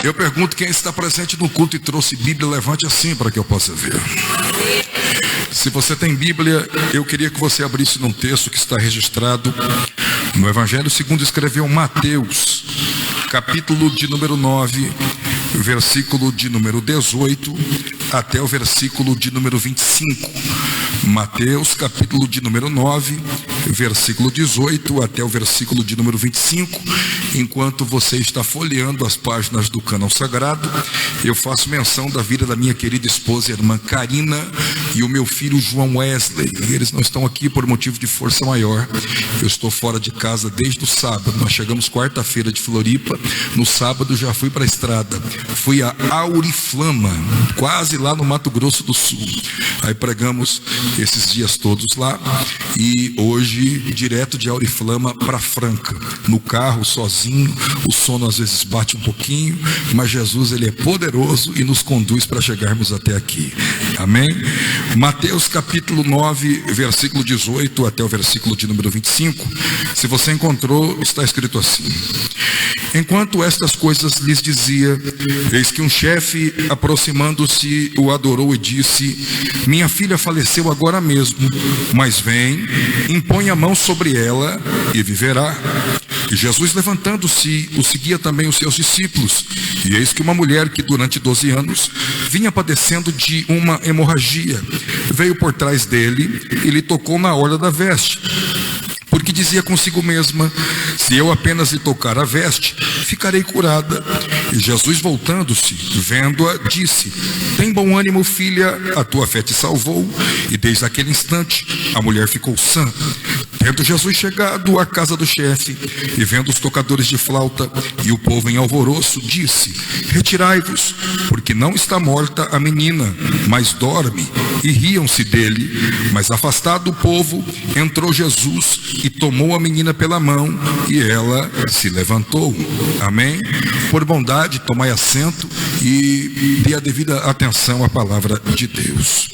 Eu pergunto quem está presente no culto e trouxe Bíblia, levante assim para que eu possa ver. Se você tem Bíblia, eu queria que você abrisse num texto que está registrado no Evangelho segundo escreveu Mateus, capítulo de número 9, versículo de número 18 até o versículo de número 25. Mateus, capítulo de número 9, versículo 18 até o versículo de número 25. Enquanto você está folheando as páginas do Cânon Sagrado, eu faço menção da vida da minha querida esposa, a irmã Karina, e o meu filho João Wesley. Eles não estão aqui por motivo de força maior. Eu estou fora de casa desde o sábado. Nós chegamos quarta-feira de Floripa. No sábado já fui para a estrada. Fui a Auriflama, quase lá no Mato Grosso do Sul. Aí pregamos esses dias todos lá. E hoje, direto de Auriflama para Franca. No carro, sozinho. O sono às vezes bate um pouquinho. Mas Jesus, Ele é poderoso e nos conduz para chegarmos até aqui. Amém? Mateus capítulo 9, versículo 18 até o versículo de número 25. Se você encontrou, está escrito assim: enquanto estas coisas lhes dizia, eis que um chefe, aproximando-se, o adorou e disse: minha filha faleceu agora mesmo, mas vem, impõe a mão sobre ela e viverá. E Jesus, levantando-se, o seguia também os seus discípulos. E eis que uma mulher que durante 12 anos vinha padecendo de uma hemorragia, veio por trás dele e lhe tocou na orla da veste, porque dizia consigo mesma: se eu apenas lhe tocar a veste, ficarei curada. E Jesus, voltando-se, vendo-a, disse: tem bom ânimo, filha, a tua fé te salvou. E desde aquele instante a mulher ficou sã. Tendo Jesus chegado à casa do chefe, e vendo os tocadores de flauta e o povo em alvoroço, disse: retirai-vos, porque não está morta a menina, mas dorme. E riam-se dele. Mas afastado o povo, entrou Jesus e tomou a menina pela mão, e ela se levantou. Amém? Por bondade, tomai assento e dê a devida atenção à palavra de Deus.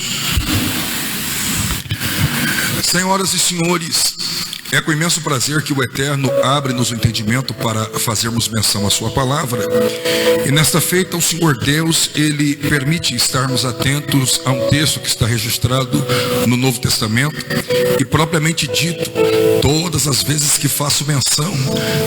Senhoras e senhores, é com imenso prazer que o Eterno abre-nos o entendimento para fazermos menção à sua palavra. E nesta feita, o Senhor Deus, Ele permite estarmos atentos a um texto que está registrado no Novo Testamento. E propriamente dito, todas as vezes que faço menção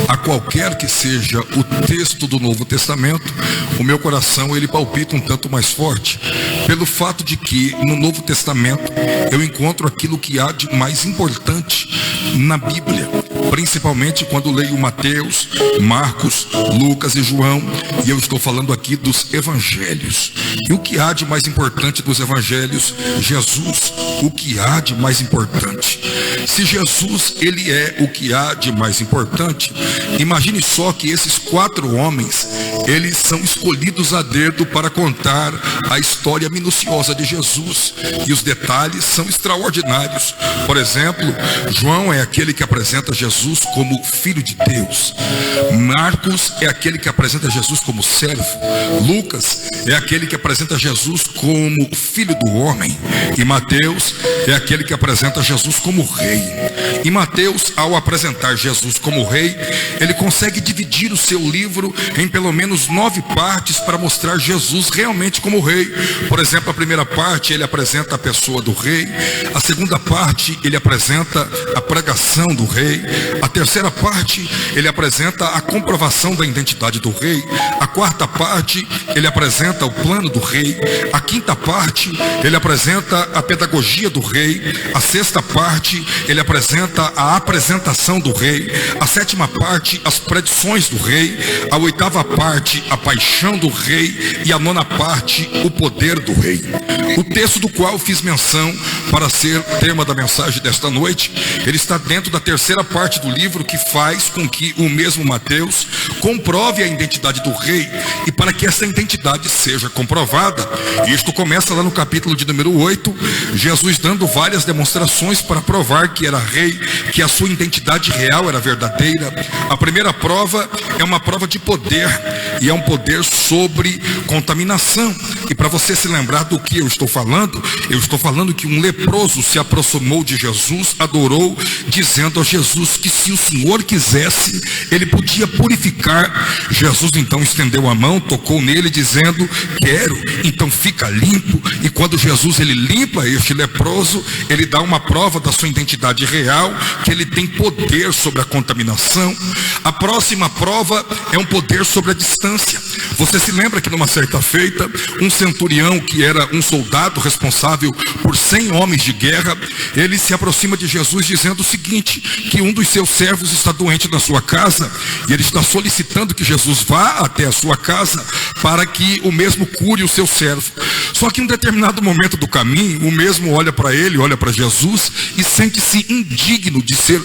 a qualquer que seja o texto do Novo Testamento, o meu coração, ele palpita um tanto mais forte, pelo fato de que no Novo Testamento eu encontro aquilo que há de mais importante na Bíblia, principalmente quando leio Mateus, Marcos, Lucas e João, e eu estou falando aqui dos evangelhos. E o que há de mais importante dos evangelhos? Jesus. O que há de mais importante? Se Jesus, ele é o que há de mais importante, imagine só que esses 4 homens, eles são escolhidos a dedo para contar a história minuciosa de Jesus, e os detalhes são extraordinários. Por exemplo, João é aquele que apresenta Jesus como Filho de Deus. Marcos é aquele que apresenta Jesus como servo. Lucas é aquele que apresenta Jesus como Filho do homem. E Mateus é aquele que apresenta Jesus como rei. E Mateus, ao apresentar Jesus como rei, ele consegue dividir o seu livro em pelo menos 9 partes para mostrar Jesus realmente como rei. Por exemplo, a primeira parte ele apresenta a pessoa do rei. A segunda parte ele apresenta a pregação do rei. A terceira parte ele apresenta a comprovação da identidade do rei. A quarta parte ele apresenta o plano do rei. A quinta parte ele apresenta a pedagogia do rei. A sexta parte ele apresenta a apresentação do rei. A sétima parte, as predições do rei. A oitava parte, a paixão do rei. E a nona parte, o poder do rei. O texto do qual fiz menção para ser tema da mensagem desta noite, ele está dentro da terceira parte do livro, que faz com que o mesmo Mateus comprove a identidade do rei. E para que essa identidade seja comprovada, isto começa lá no capítulo de número 8, Jesus dando várias demonstrações para provar que era rei, que a sua identidade real era verdadeira. A primeira prova é uma prova de poder. e é um poder sobre contaminação. E para você se lembrar do que eu estou falando que um leproso se aproximou de Jesus, adorou, dizendo a Jesus que se o Senhor quisesse, ele podia purificar. Jesus então estendeu a mão, tocou nele, dizendo: quero, então fica limpo. E quando Jesus ele limpa este leproso, ele dá uma prova da sua identidade real, que ele tem poder sobre a contaminação. A próxima prova é um poder sobre a distância. Você se lembra que numa certa feita, um centurião, que era um soldado responsável por 100 homens de guerra, ele se aproxima de Jesus dizendo o seguinte, que um dos seus servos está doente na sua casa, e ele está solicitando que Jesus vá até a sua casa para que o mesmo cure o seu servo. Só que em um determinado momento do caminho, o mesmo olha para ele, olha para Jesus e sente-se indigno de ser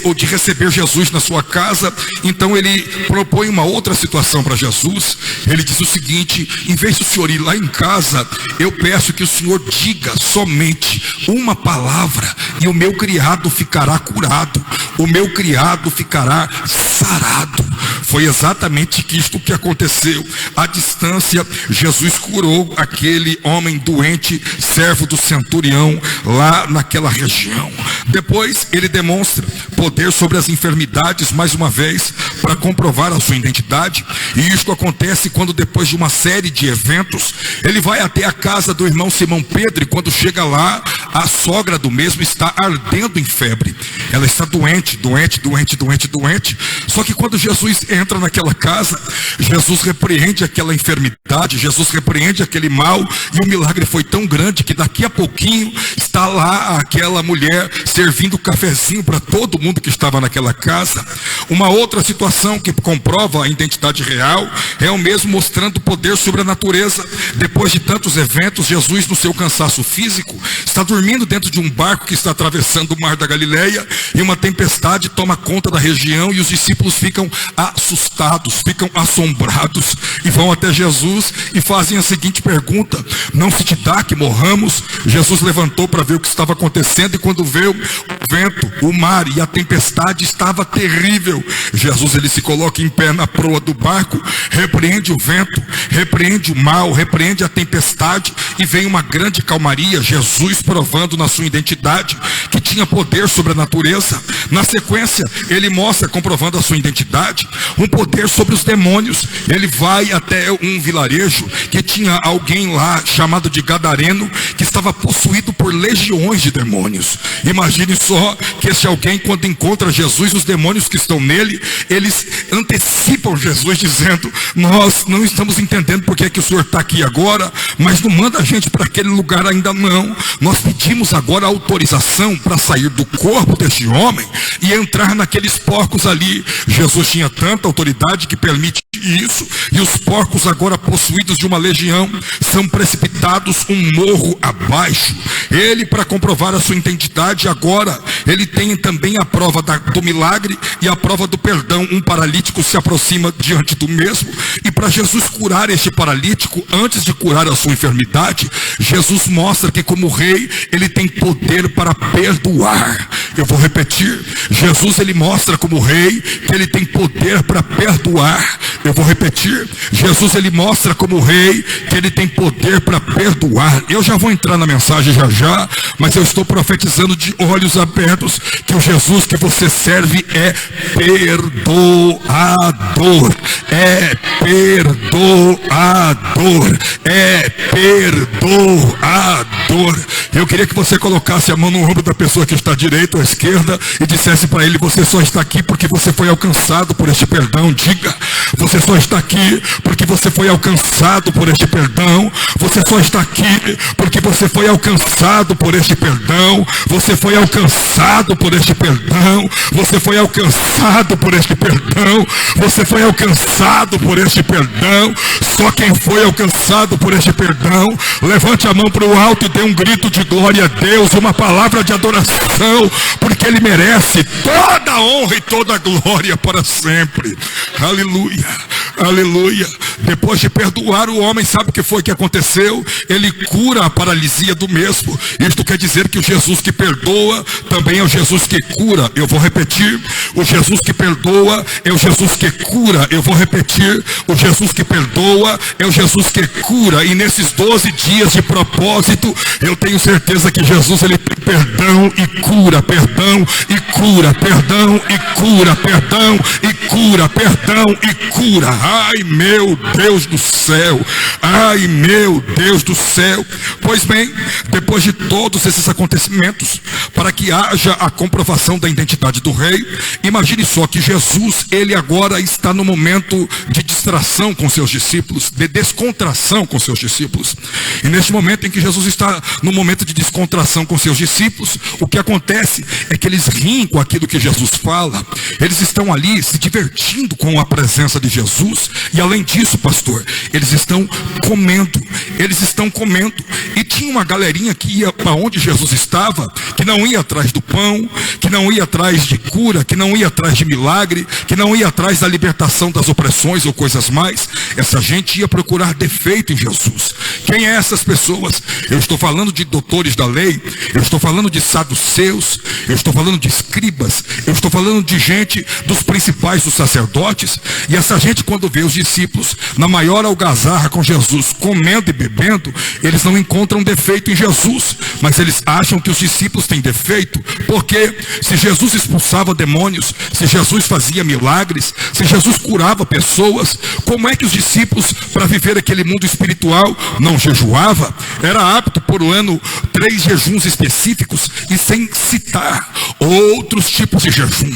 ou de receber Jesus na sua casa. Então ele propõe uma outra situação para Jesus. Ele diz o seguinte: em vez do senhor ir lá em casa, eu peço que o senhor diga somente uma palavra e o meu criado ficará curado, o meu criado ficará sarado. Foi exatamente isto que aconteceu. À distância, Jesus curou aquele homem doente, servo do centurião, lá naquela região. Depois ele demonstra poder sobre as enfermidades, mais uma vez, para comprovar a sua identidade. E isto acontece quando, depois de uma série de eventos, ele vai até a casa do irmão Simão Pedro, e quando chega lá, a sogra do mesmo está ardendo em febre. Ela está doente. Só que quando Jesus entra naquela casa, Jesus repreende aquela enfermidade, Jesus repreende aquele mal, e o milagre foi tão grande que daqui a pouquinho está lá aquela mulher servindo cafezinho para todo mundo que estava naquela casa. Uma outra situação que comprova a identidade real é o mesmo mostrando poder sobre a natureza. Depois de tantos eventos, Jesus, no seu cansaço físico, está dormindo dentro de um barco que está atravessando o mar da Galileia, e uma tempestade toma conta da região, e os discípulos ficam assustados, ficam assombrados, e vão até Jesus e fazem a seguinte pergunta: não se te dá que morramos? Jesus levantou para ver o que estava acontecendo, e quando viu o vento, o mar e a tempestade estava terrível, Jesus ele se coloca em pé na proa do barco, repreende o vento, repreende o mal, repreende a tempestade, e vem uma grande calmaria. Jesus provando na sua identidade que tinha poder sobre a natureza. Na sequência, ele mostra, comprovando a sua identidade, um poder sobre os demônios. Ele vai até um vilarejo que tinha alguém lá chamado de Gadareno, que estava possuído por legiões de demônios. Imagine só que esse alguém, quando encontra Jesus, os demônios que estão nele, eles antecipam Jesus dizendo: nós não estamos entendendo porque é que o senhor está aqui agora, mas não manda a gente para aquele lugar ainda não. Nós pedimos agora autorização para sair do corpo deste homem e entrar naqueles porcos ali. Jesus tinha tanta autoridade que permite isso, e os porcos, agora possuídos de uma legião, são precipitados um morro abaixo. Ele, para comprovar a sua identidade, agora ele tem também a prova do milagre e a prova do perdão. Um paralítico se aproxima diante do mesmo, e para Jesus curar este paralítico, antes de curar a sua enfermidade, Jesus mostra que, como rei, ele tem poder para perdoar. Eu vou repetir: Jesus ele mostra como rei que ele tem poder para perdoar. Eu vou repetir: Jesus ele mostra como rei que ele tem poder para perdoar. Eu já vou entrar na mensagem já, mas eu estou profetizando de olhos abertos que o Jesus que você serve é perdoador. É perdoador. É perdoador. Eu queria que você colocasse a mão no ombro da pessoa que está à direita ou à esquerda e dissesse para ele: você só está aqui porque você foi alcançado por este perdão. Diga: você só está aqui porque você foi alcançado por este perdão. Você só está aqui porque você foi alcançado por este perdão. Você foi alcançado por este perdão. Você foi alcançado por este perdão. Você foi alcançado por este perdão. Só quem foi alcançado por este perdão, levante a mão para o alto e dê um grito de glória a Deus, uma palavra de adoração, porque ele merece toda a honra e toda a glória para sempre. Aleluia. Aleluia. Depois de perdoar o homem, sabe o que foi que aconteceu? Ele cura a paralisia do mesmo. Isto quer dizer que o Jesus que perdoa também é o Jesus que cura. Eu vou repetir. O Jesus que perdoa é o Jesus que cura. Eu vou repetir. O Jesus que perdoa é o Jesus que cura. E nesses 12 dias de propósito, eu tenho certeza que Jesus, ele tem perdão e cura, perdão e cura, perdão e cura, perdão e cura, perdão e cura. Ai, meu Deus do céu. Ai, meu Deus do céu. Pois bem, depois de todos esses acontecimentos, para que haja a comprovação da identidade do rei, imagine só que Jesus, ele agora está no momento de distração com seus discípulos, de descontração com seus discípulos. E neste momento em que Jesus está no momento de descontração com seus discípulos, o que acontece é que eles riem com aquilo que Jesus fala. Eles estão ali se divertindo com a presença de Jesus. E além disso, pastor, eles estão comendo. Eles estão comendo. E tinha uma galerinha que ia para onde Jesus estava, que não ia atrás do pão, que não ia atrás de cura, que não ia atrás de milagre, que não ia atrás da libertação das opressões ou coisas mais. Essa gente ia procurar defeito em Jesus. Quem é essas pessoas? Eu estou falando de doutores da lei, eu estou falando de saduceus, eu estou falando de escribas, eu estou falando de gente dos principais dos sacerdotes. E essa gente, quando vê os discípulos na maior algazarra com Jesus, comendo e bebendo, eles não encontram defeito em Jesus, mas eles acham que os discípulos têm defeito. Porque se Jesus expulsava demônios, se Jesus fazia milagres, se Jesus curava pessoas, como é que os discípulos, para viver aquele mundo espiritual, não jejuava? Era apto por ano 3 jejuns específicos, e sem citar outros tipos de jejum,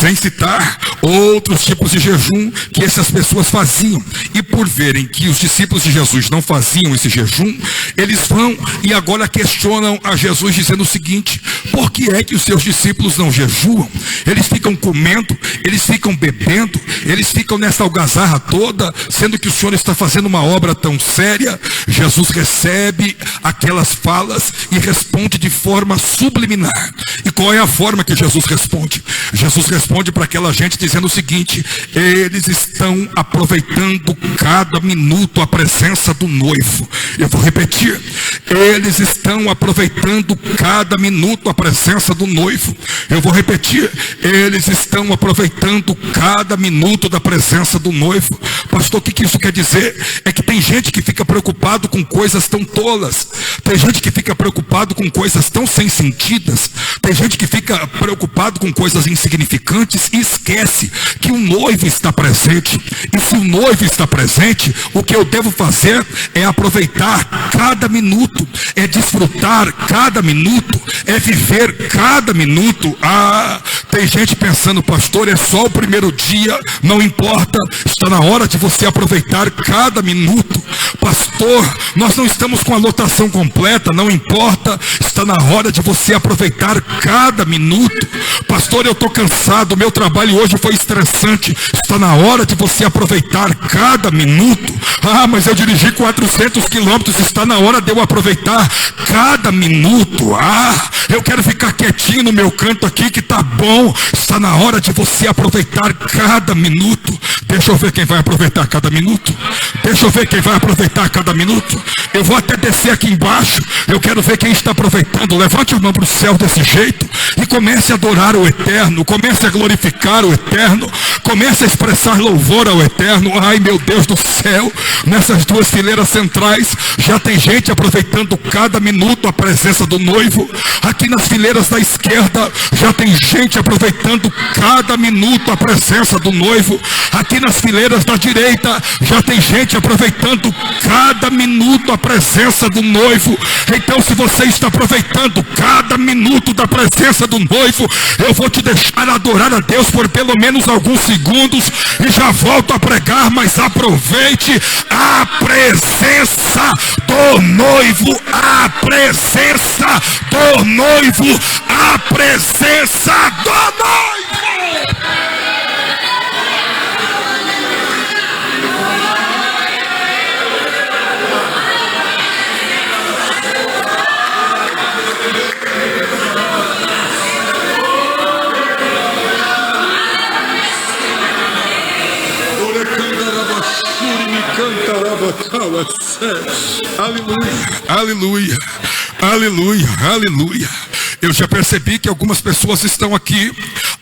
sem citar outros tipos de jejum que essas pessoas faziam. E por verem que os discípulos de Jesus não faziam esse jejum, eles vão e agora questionam a Jesus, dizendo o seguinte: por que é que os seus discípulos não jejuam? Eles ficam comendo, eles ficam bebendo, eles ficam nessa algazarra toda, sendo que o Senhor está fazendo uma obra tão séria. Jesus recebe aquelas falas e responde de forma subliminar. E qual é a forma que Jesus responde? Jesus responde para aquela gente dizendo o seguinte: eles estão aproveitando cada minuto a presença do noivo. Eu vou repetir: eles estão aproveitando cada minuto a presença do noivo. Eu vou repetir: eles estão aproveitando cada minuto da presença do noivo. Pastor, o que isso quer dizer? É que tem gente que fica preocupado com coisas tão tolas, tem gente que fica preocupado com coisas tão sem sentidas, tem gente que fica preocupado com coisas insignificantes e esquece que o noivo está presente. E se o noivo está presente, o que eu devo fazer é aproveitar cada minuto, é desfrutar cada minuto, é viver cada minuto. Ah, tem gente pensando: pastor, é só o primeiro dia. Não importa, está na hora de você aproveitar cada minuto. Pastor, nós não estamos com a lotação completa. Não importa, está na hora de você aproveitar cada minuto. Pastor, eu estou cansado, meu trabalho hoje foi estressante. Está na hora de você aproveitar cada minuto. Ah, mas eu dirigi 400 quilômetros, está na hora de eu aproveitar cada minuto. Ah, eu quero ficar quietinho no meu canto aqui que tá bom. Está na hora de você aproveitar cada minuto. Deixa eu ver quem vai aproveitar cada minuto. Deixa eu ver quem vai aproveitar cada minuto. Eu vou até descer aqui embaixo. Eu quero ver quem está aproveitando. Levante a mão para o céu desse jeito e comece a adorar o Eterno. Comece a glorificar o Eterno. Comece a expressar louvor ao Eterno. Ai, meu Deus do céu. Nessas duas fileiras centrais já tem gente aproveitando cada minuto a presença do noivo. Aqui nas fileiras da esquerda já tem gente aproveitando cada minuto a presença do noivo. Aqui nas fileiras da direita já tem gente aproveitando cada minuto a presença do noivo. Então, se você está aproveitando cada minuto da presença do noivo, eu vou te deixar adorar a Deus por pelo menos alguns segundos e já volto a pregar. Mas aproveite a presença do noivo, a presença do noivo, a presença do noivo. Aleluia, aleluia, aleluia. Eu já percebi que algumas pessoas estão aqui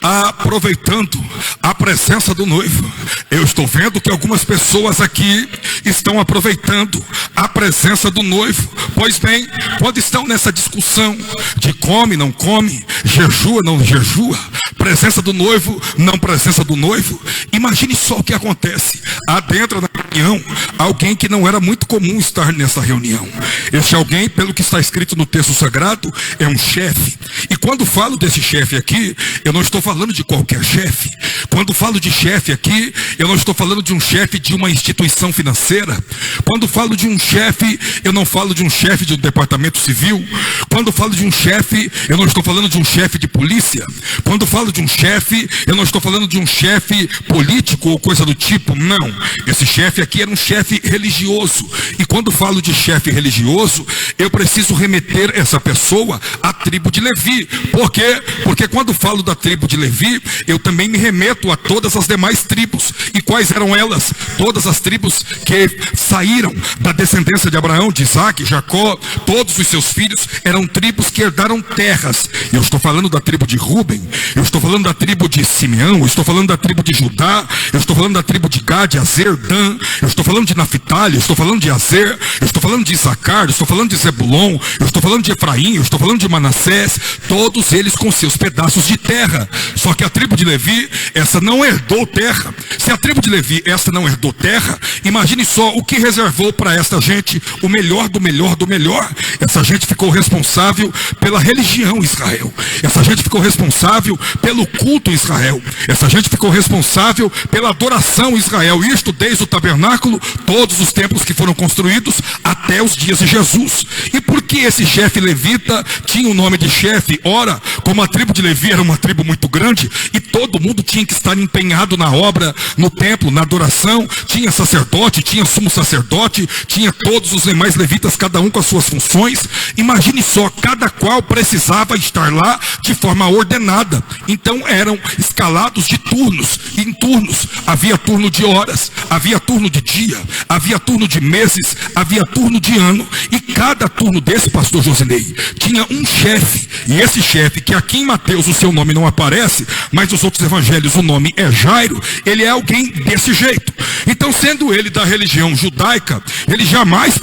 aproveitando a presença do noivo. Eu estou vendo que algumas pessoas aqui estão aproveitando a presença do noivo. Pois bem, quando estão nessa discussão de come, não come, jejua, não jejua, presença do noivo, não presença do noivo, imagine só o que acontece. Adentra na reunião alguém que não era muito comum estar nessa reunião. Este alguém, pelo que está escrito no texto sagrado, é um chefe. E quando falo desse chefe aqui, eu não estou falando de qualquer chefe. Quando falo de chefe aqui, eu não estou falando de um chefe de uma instituição financeira. Quando falo de um chefe, eu não falo de um chefe de um departamento civil. Quando falo de um chefe, eu não estou falando de um chefe de polícia. Quando falo de um chefe, eu não estou falando de um chefe político ou coisa do tipo. Não, esse chefe aqui era um chefe religioso. E quando falo de chefe religioso, eu preciso remeter essa pessoa à tribo de Levi. Por quê? Porque quando falo da tribo de Levi, eu também me remeto a todas as demais tribos. E quais eram elas? Todas as tribos que saíram da descendência de Abraão, de Isaac, Jacó, todos os seus filhos eram tribos que herdaram terras. Eu estou falando da tribo de Ruben, eu estou falando da tribo de Simeão, eu estou falando da tribo de Judá, eu estou falando da tribo de Gade, Azer, Dan, eu estou falando de Naphtali, eu estou falando de Azer, eu estou falando de Issacar, eu estou falando de Zebulon, eu estou falando de Efraim, eu estou falando de Manassés, todos eles com seus pedaços de terra. Só que a tribo de Levi, essa não herdou terra. Se a tribo de Levi, essa não herdou terra, imagine só o que reservou para esta gente o melhor do melhor do melhor. Essa gente ficou responsável pela religião Israel. Essa gente ficou responsável pelo culto Israel. Essa gente ficou responsável pela adoração Israel. Isto desde o tabernáculo, todos os templos que foram construídos até os dias de Jesus. E por que esse chefe levita tinha o nome de chefe? Ora, como a tribo de Levi era uma tribo muito grande e todo mundo tinha que estar empenhado na obra, no templo, na adoração, tinha sacerdote, tinha sumo sacerdote, tinha todos os demais levitas, cada um com as suas funções. Imagine só, cada qual precisava estar lá de forma ordenada. Então eram escalados de turnos, e em turnos havia turno de horas, havia turno de dia, havia turno de meses, havia turno de ano, e cada turno desse, pastor Josinei, tinha um chefe. E esse chefe, que aqui em Mateus o seu nome não aparece, mas nos outros evangelhos o nome é Jairo, ele é alguém desse jeito. Então, sendo ele da religião judaica, ele jamais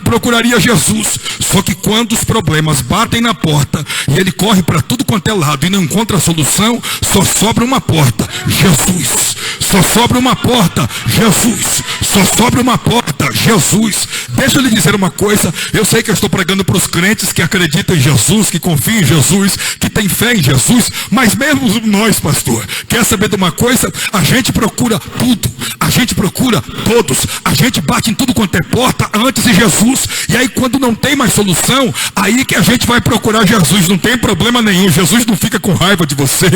procuraria Jesus. Só que quando os problemas batem na porta e ele corre para tudo quanto é lado e não encontra a solução, só sobra uma porta: Jesus. Só sobra uma porta: Jesus. Só sobra uma porta: Jesus. Deixa eu lhe dizer uma coisa. Eu sei que eu estou pregando para os crentes que acreditam em Jesus, que confiam em Jesus, que têm fé em Jesus, mas mesmo nós, pastor, quer saber de uma coisa? A gente procura tudo, a gente procura todos, a gente bate em tudo quanto é porta antes de Jesus, e aí quando não tem mais solução, aí que a gente vai procurar Jesus. Não tem problema nenhum, Jesus não fica com raiva de você.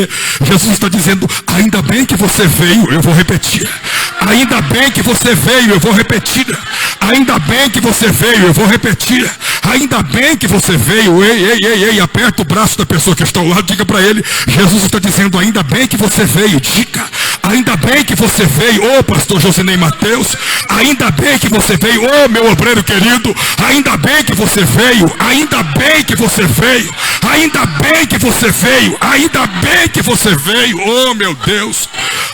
Jesus está dizendo: ainda bem que você veio. Eu vou repetir: ainda bem que você veio. Eu vou repetir: ainda bem que você veio. Eu vou repetir: ainda bem que você veio. Ei, aperta o braço da pessoa que está ao lado, diga para ele: Jesus está dizendo: ainda bem que você veio. Diga: ainda bem que você veio. Ô pastor Josinei Mateus, ainda bem que você veio. Ô meu obreiro querido, ainda bem que você veio. Ainda bem que você veio. Ainda bem que você veio. Ainda bem que você veio. Oh meu Deus.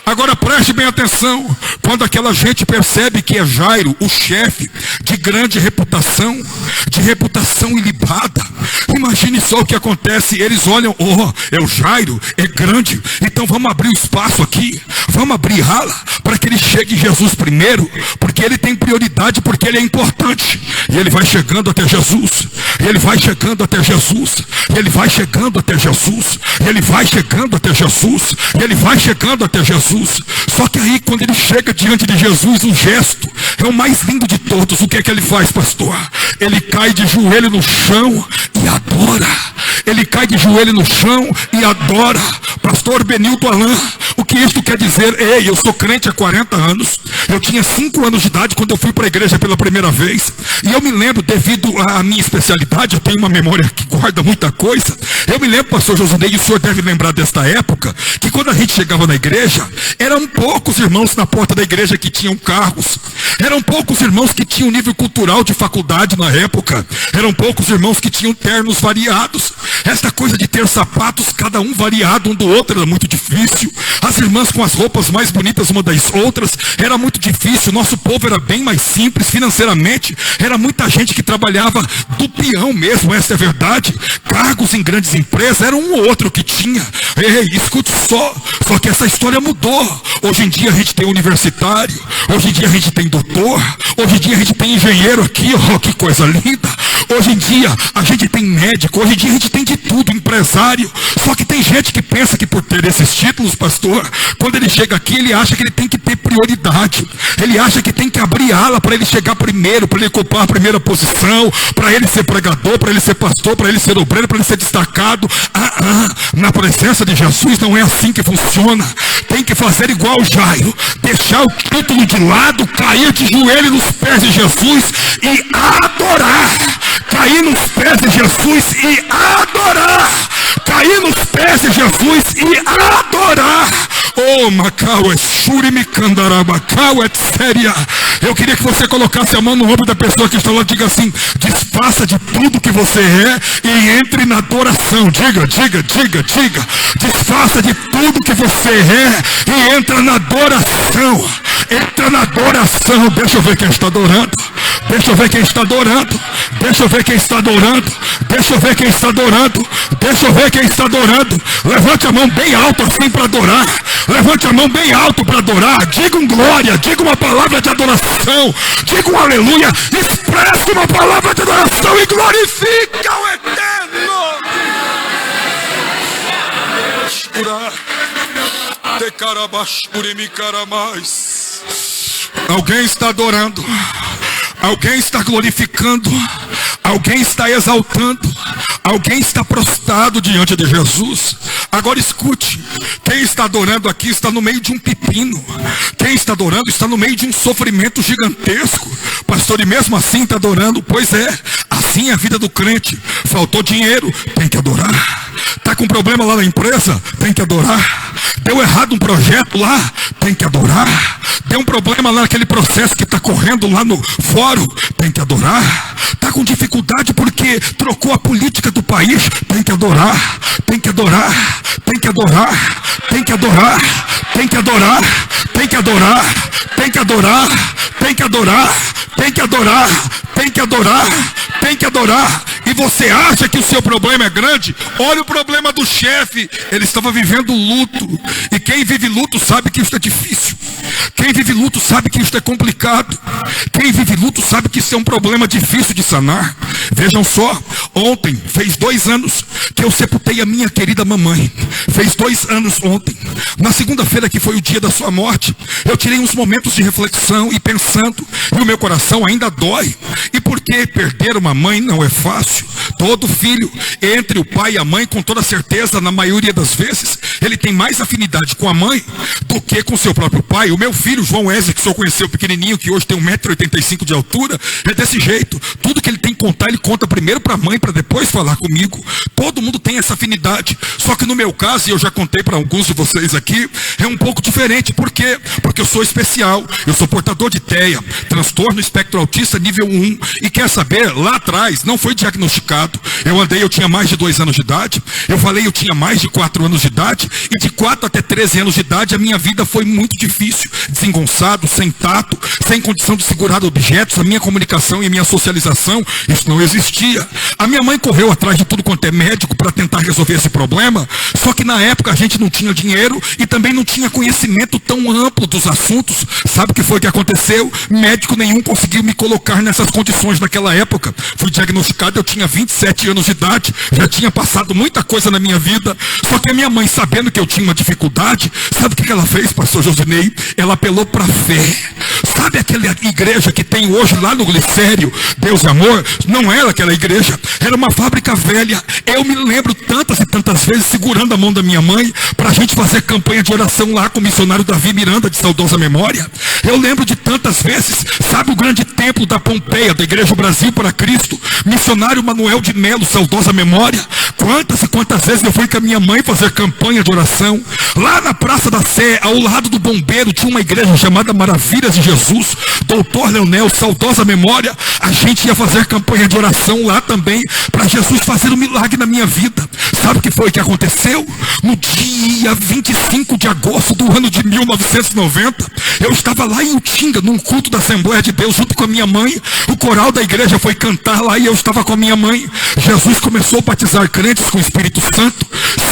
Agora preste bem atenção. Quando aquela gente percebe que é Jairo, o chefe de grande reputação, de reputação ilibada, imagine só o que acontece. Eles olham: oh, é o Jairo, é grande, então vamos abrir o espaço aqui, vamos abrir ala para que ele chegue em Jesus primeiro, porque ele tem prioridade, porque ele é importante. E ele vai chegando até Jesus, e ele vai chegando até Jesus, e ele vai chegando até Jesus, e ele vai chegando até Jesus, e ele vai chegando até Jesus. Só que aí quando ele chega diante de Jesus, o gesto é o mais lindo de todos. O que é que ele faz, pastor? Ele cai de joelho no chão e e adora. Ele cai de joelho no chão e adora. Pastor Benilton Alain, o que isso quer dizer? Ei, eu sou crente há 40 anos. Eu tinha 5 anos de idade quando eu fui para a igreja pela primeira vez. E eu me lembro, devido à minha especialidade, eu tenho uma memória que guarda muita coisa. Eu me lembro, pastor Josunei, e o senhor deve lembrar desta época, que quando a gente chegava na igreja, eram poucos irmãos na porta da igreja que tinham carros. Eram poucos irmãos que tinham nível cultural de faculdade na época. Eram poucos irmãos que tinham ternos variados. Esta coisa de ter sapatos, cada um variado um do outro, era muito difícil. As irmãs com as roupas mais bonitas uma das outras, era muito difícil. Nosso povo era bem mais simples financeiramente. Era muita gente que trabalhava do peão mesmo, essa é a verdade. Cargos em grandes empresas, era um ou outro que tinha. Ei, escute só que essa história mudou. Hoje em dia a gente tem universitário, hoje em dia a gente tem doutor, hoje em dia a gente tem engenheiro aqui, ó, que coisa linda. Hoje em dia a gente tem médico, hoje em dia a gente tem de tudo, empresário. Só que tem gente que pensa que por ter esses títulos, pastor, quando ele chega aqui, ele acha que ele tem que ter prioridade. Ele acha que tem que abrir ala para ele chegar primeiro, para ele ocupar a primeira posição, para ele ser pregador, para ele ser pastor, para ele ser obreiro, para ele ser destacado. Na presença de Jesus não é assim que funciona. Tem que fazer igual Jairo, deixar o título de lado, cair de joelho nos pés de Jesus e adorar. Cair nos pés de Jesus e adorar. Cair nos pés de Jesus e adorar. Oh, Macau é Shurimicandarabacau é séria. Eu queria que você colocasse a mão no ombro da pessoa que está lá e diga assim: desfaça de tudo que você é e entre na adoração. Diga. Desfaça de tudo que você é e entra na adoração. Entra na adoração. Deixa eu ver quem está adorando. Deixa eu ver quem está adorando. Deixa eu ver quem está adorando. Deixa eu ver quem está adorando. Deixa eu ver quem está adorando. Levante a mão bem alto assim para adorar. Levante a mão bem alto para adorar. Diga um glória. Diga uma palavra de adoração. Diga um aleluia. Expresse uma palavra de adoração e glorifica o eterno. Alguém está adorando. Alguém está glorificando. Alguém está exaltando. Alguém está prostrado diante de Jesus. Agora escute. Quem está adorando aqui está no meio de um pepino. Quem está adorando está no meio de um sofrimento gigantesco. Pastor, e mesmo assim está adorando? Pois é, assim é a vida do crente. Faltou dinheiro, tem que adorar. Está com problema lá na empresa, tem que adorar. Deu errado um projeto lá, tem que adorar. Deu um problema lá naquele processo que está correndo lá no fórum, tem que adorar. Está com dificuldade porque trocou a política do país, tem que adorar. Tem que adorar. Tem que adorar. Tem que adorar. Tem que adorar. Tem que adorar. Tem que adorar. Tem que adorar. Tem que adorar. Tem que adorar. Tem que adorar. E você acha que o seu problema é grande? Olha o problema do chefe. Ele estava vivendo luto. E quem vive luto sabe que isso é difícil. Quem vive luto sabe que isso é complicado. Quem vive luto sabe que isso é um problema difícil de sanar. Vejam só, ontem fez 2 anos que eu sepultei a minha querida mamãe. Fez 2 anos ontem. Na segunda-feira, que foi o dia da sua morte, eu tirei uns momentos de reflexão e pensando, e o meu coração ainda dói. E porque perder uma mãe não é fácil. Todo filho, entre o pai e a mãe, com toda certeza, na maioria das vezes, ele tem mais afinidade com a mãe do que com seu próprio pai. O meu filho, João Wesley, que o senhor conheceu pequenininho, que hoje tem 1,85 m de altura, é desse jeito. Tudo que ele tem que contar, ele conta primeiro para a mãe, para depois falar comigo. Todo mundo tem essa afinidade. Só que no meu caso, e eu já contei para alguns de vocês aqui, é um pouco diferente. Por quê? Porque eu sou especial. Eu sou portador de TEA, transtorno espectro autista nível 1. E quer saber, lá atrás, não foi diagnosticado. Eu tinha mais de 2 anos de idade. Eu falei, eu tinha mais de 4 anos de idade. E de 4 até 13 anos de idade, a minha vida foi muito difícil. Desengonçado, sem tato, sem condição de segurar objetos. A minha comunicação e a minha socialização, isso não existia. A minha mãe correu atrás de tudo quanto é médico para tentar resolver esse problema. Só que na época a gente não tinha dinheiro e também não tinha conhecimento tão amplo dos assuntos. Sabe o que foi que aconteceu? Médico nenhum conseguiu me colocar nessas condições naquela época. Fui diagnosticado, eu tinha 25 7 anos de idade, já tinha passado muita coisa na minha vida, só que a minha mãe, sabendo que eu tinha uma dificuldade, sabe o que ela fez, pastor Josinei? Ela apelou para a fé. Sabe aquela igreja que tem hoje lá no Glicério, Deus e Amor? Não era aquela igreja, era uma fábrica velha. Eu me lembro tantas e tantas vezes segurando a mão da minha mãe para a gente fazer campanha de oração lá com o missionário Davi Miranda, de saudosa memória. Eu lembro de tantas vezes, sabe o grande templo da Pompeia, da Igreja Brasil para Cristo, missionário Manuel de Melo, saudosa memória. Quantas e quantas vezes eu fui com a minha mãe fazer campanha de oração. Lá na Praça da Sé, ao lado do Bombeiro, tinha uma igreja chamada Maravilhas de Jesus, doutor Leonel, saudosa memória. A gente ia fazer campanha de oração lá também, para Jesus fazer um milagre na minha vida. Sabe o que foi que aconteceu? No dia 25 de agosto do ano de 1990, eu estava lá em Utinga, num culto da Assembleia de Deus, junto com a minha mãe. O coral da igreja foi cantar lá e eu estava com a minha mãe. Jesus começou a batizar crentes com o Espírito Santo,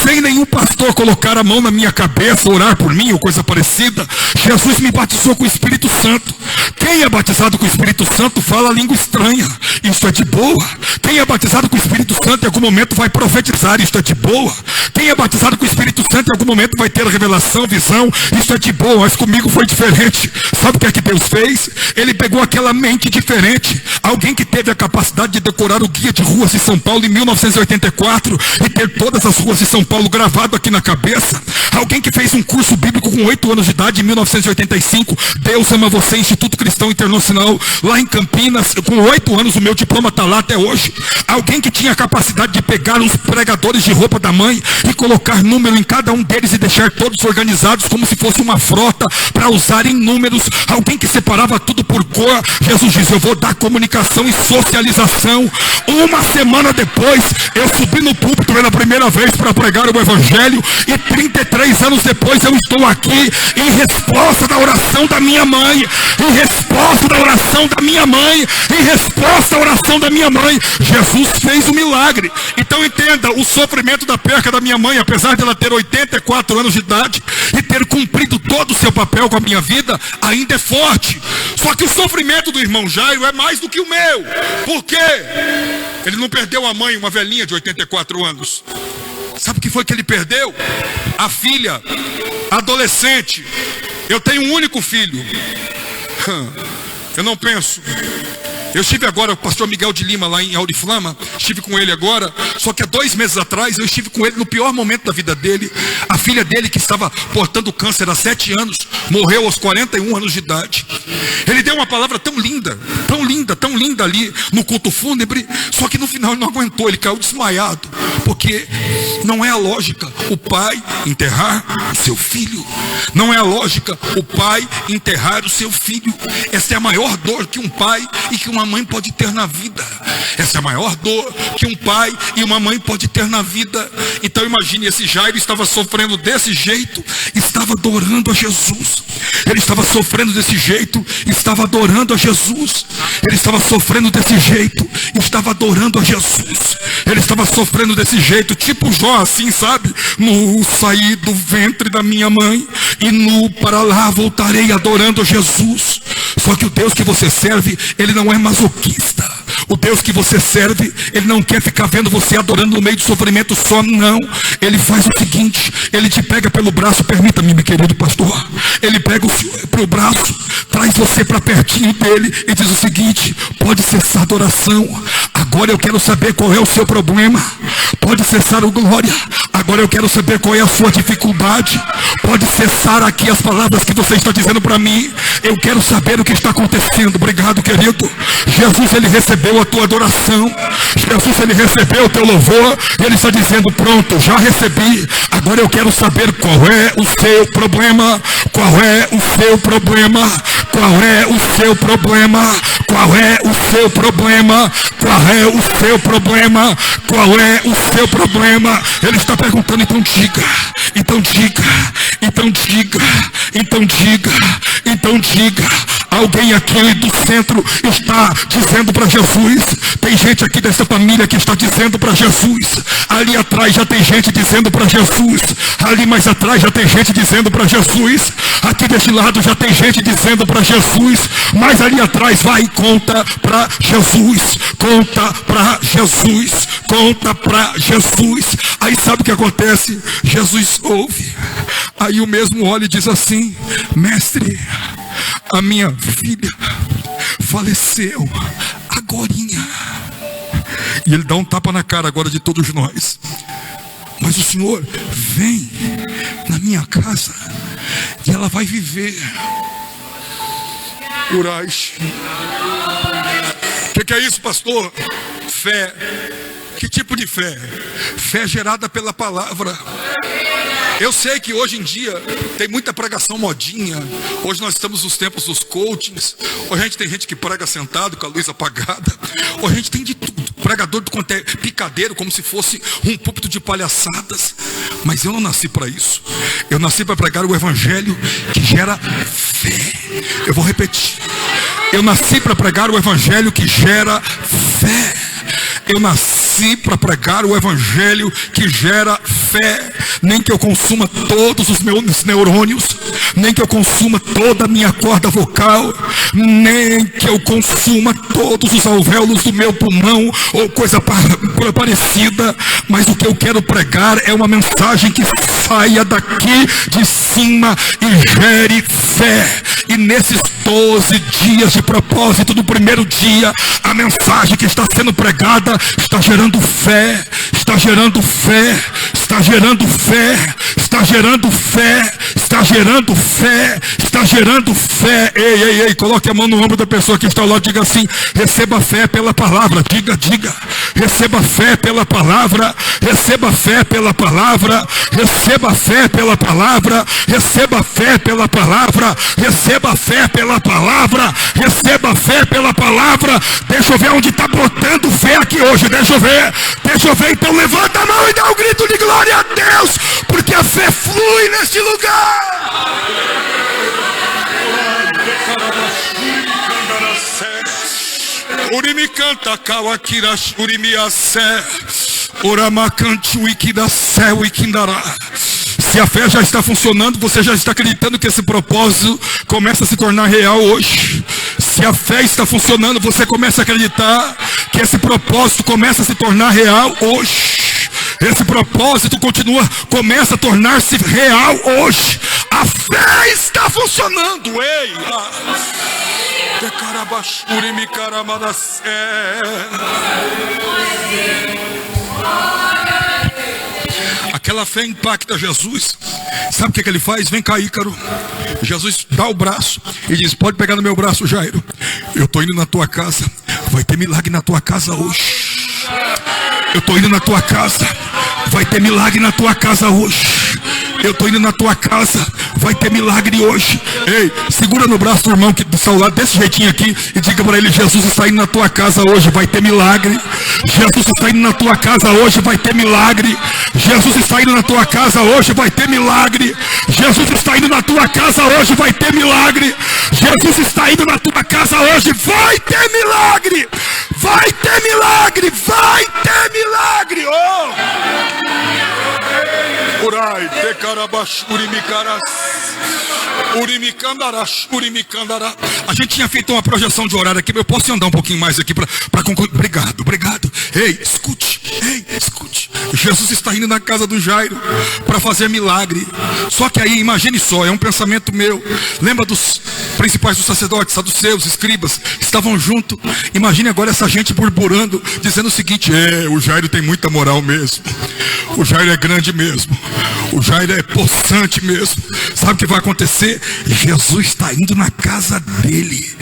sem nenhum pastor colocar a mão na minha cabeça, orar por mim ou coisa parecida. Jesus me batizou com o Espírito Santo. Quem é batizado com o Espírito Santo fala língua estranha, isso é de boa. Quem é batizado com o Espírito Santo em algum momento vai profetizar, isso é de boa. Quem é batizado com o Espírito Santo em algum momento vai ter revelação, visão, isso é de boa. Mas comigo foi diferente. Sabe o que é que Deus fez? Ele pegou aquela mente diferente, alguém que teve a capacidade de decorar o guia de ruas de São Paulo em 1984 e ter todas as ruas de São Paulo gravado aqui na cabeça, alguém que fez um curso bíblico com 8 anos de idade em 1985, Deus Ama Você, Instituto Cristão Internacional, lá em Campinas. Com 8 anos o meu diploma está lá até hoje. Alguém que tinha a capacidade de pegar os pregadores de roupa da mãe e colocar número em cada um deles e deixar todos organizados como se fosse uma frota para usar em números. Alguém que separava tudo por cor. Jesus diz: eu vou dar comunicação e socialização. Uma semana depois eu subi no púlpito pela primeira vez para pregar o Evangelho, e 33 anos depois eu estou aqui em resposta da oração da minha mãe, em resposta da oração da minha mãe, em resposta à oração da minha mãe. Jesus fez um milagre. Então entenda, o sofrimento da perca da minha mãe, apesar de ela ter 84 anos de idade e ter cumprido todo o seu papel com a minha vida, ainda é forte. Só que o sofrimento do irmão Jairo é mais do que o meu. Por quê? Ele não perdeu a mãe, uma velhinha de 84 anos. Sabe o que foi que ele perdeu? A filha, adolescente. Eu tenho um único filho. Eu não penso. Eu estive agora, o pastor Miguel de Lima, lá em Auriflama, estive com ele agora, só que há 2 meses atrás, eu estive com ele no pior momento da vida dele. A filha dele, que estava portando câncer há 7 anos, morreu aos 41 anos de idade. Ele deu uma palavra tão linda ali no culto fúnebre, só que no final ele não aguentou, ele caiu desmaiado, porque não é a lógica o pai enterrar o seu filho. Não é a lógica o pai enterrar o seu filho. Essa é a maior dor que um pai e que uma mãe pode ter na vida. Essa é a maior dor que um pai e uma mãe pode ter na vida. Então imagine, esse Jairo estava sofrendo desse jeito, estava adorando a Jesus. Ele estava sofrendo desse jeito, estava adorando a Jesus. Ele estava sofrendo desse jeito, estava adorando a Jesus. Ele estava sofrendo desse jeito, tipo Jó, assim, sabe? Nu saí do ventre da minha mãe e nu para lá voltarei, adorando a Jesus. Só que o Deus que você serve, ele não é masoquista. O Deus que você serve, ele não quer ficar vendo você adorando no meio do sofrimento só, não. Ele faz o seguinte: ele te pega pelo braço, permita-me, meu querido pastor. Ele pega o senhor pelo braço, traz você para pertinho dele e diz o seguinte: pode cessar a adoração. Agora eu quero saber qual é o seu problema. Pode cessar o glória. Agora eu quero saber qual é a sua dificuldade. Pode cessar aqui as palavras que você está dizendo para mim. Eu quero saber o que está acontecendo. Obrigado, querido. Jesus, ele recebeu a tua adoração. Jesus, ele recebeu o teu louvor. Ele está dizendo: pronto, já recebi. Agora eu quero saber qual é o seu problema. Qual é o seu problema? Qual é o seu problema? Qual é o seu problema? Qual é o seu problema? Qual é o seu problema? Ele está perguntando, então diga. Então diga. Então diga. Então diga. Então diga. Alguém aqui do centro está dizendo para Jesus. Tem gente aqui dessa família que está dizendo para Jesus. Ali atrás já tem gente dizendo para Jesus. Ali mais atrás já tem gente dizendo para Jesus. Aqui deste lado já tem gente dizendo para Jesus. Mas ali atrás vai e conta para Jesus. Conta para Jesus. Conta para Jesus. Aí sabe o que acontece? Jesus ouve. Aí o mesmo olha e diz assim: mestre, a minha filha faleceu agorinha. E ele dá um tapa na cara agora de todos nós. Mas o Senhor vem na minha casa e ela vai viver. Urais. O que é isso, pastor? Fé. Que tipo de fé? Fé gerada pela palavra. Eu sei que hoje em dia tem muita pregação modinha. Hoje nós estamos nos tempos dos coachings. Hoje a gente tem gente que prega sentado com a luz apagada. Hoje a gente tem de tudo. Pregador do quanto é picadeiro, como se fosse um púlpito de palhaçadas. Mas eu não nasci para isso. Eu nasci para pregar o evangelho que gera fé. Eu vou repetir. Eu nasci para pregar o evangelho que gera fé. Eu nasci para pregar o evangelho que gera fé. Nem que eu consuma todos os meus neurônios, nem que eu consuma toda a minha corda vocal, nem que eu consuma todos os alvéolos do meu pulmão ou coisa parecida. Mas o que eu quero pregar é uma mensagem que saia daqui de cima e gere fé. E nesses 12 dias de propósito do primeiro dia, a mensagem que está sendo pregada está gerando fé, está gerando fé, está gerando fé, está gerando fé, está gerando fé, está gerando fé. Ei, ei, ei, coloque a mão no ombro da pessoa que está ao lado, diga assim: receba fé pela palavra. Diga, diga, receba fé pela palavra, receba fé pela palavra, receba fé pela palavra, receba fé pela palavra, receba fé pela palavra, receba fé pela palavra. Deixa eu ver onde está brotando fé aqui hoje, deixa eu ver, então levanta a mão e dá um grito de glória a Deus, porque a fé flui neste lugar. Urimi canta kawakira urimi assé, oramacanti wikida céu wikindará. Se a fé já está funcionando, você já está acreditando que esse propósito começa a se tornar real hoje. Se a fé está funcionando, você começa a acreditar que esse propósito começa a se tornar real hoje. Esse propósito começa a tornar-se real hoje. A fé está funcionando. Ei! Aquela fé impacta Jesus. Sabe o que ele faz? Vem cá, Ícaro. Jesus dá o braço e diz: pode pegar no meu braço, Jairo. Eu estou indo na tua casa. Vai ter milagre na tua casa hoje. Eu estou indo na tua casa. Vai ter milagre na tua casa hoje. Eu estou indo na tua casa. Vai ter milagre hoje. Ei, segura no braço do irmão que do seu lado, desse jeitinho aqui, e diga para ele: Jesus está indo na tua casa hoje, vai ter milagre. Jesus está indo na tua casa hoje, vai ter milagre. Jesus está indo na tua casa hoje, vai ter milagre. Jesus está indo na tua casa hoje, vai ter milagre. Jesus está indo na tua casa hoje, vai ter milagre. Vai ter milagre, vai ter milagre. Oh! Orai, decarabash, urimicaras. Urimicandará. A gente tinha feito uma projeção de horário aqui, eu posso andar um pouquinho mais aqui para concluir. Obrigado. Ei, escute. Jesus está indo na casa do Jairo para fazer milagre. Só que aí, imagine só, é um pensamento meu. Lembra dos principais dos sacerdotes, saduceus, escribas, que estavam junto? Imagine agora essa gente burburando, dizendo o seguinte: o Jairo tem muita moral mesmo. O Jairo é grande mesmo. O Jairo é possante mesmo. Sabe o que vai acontecer? Jesus está indo na casa dele.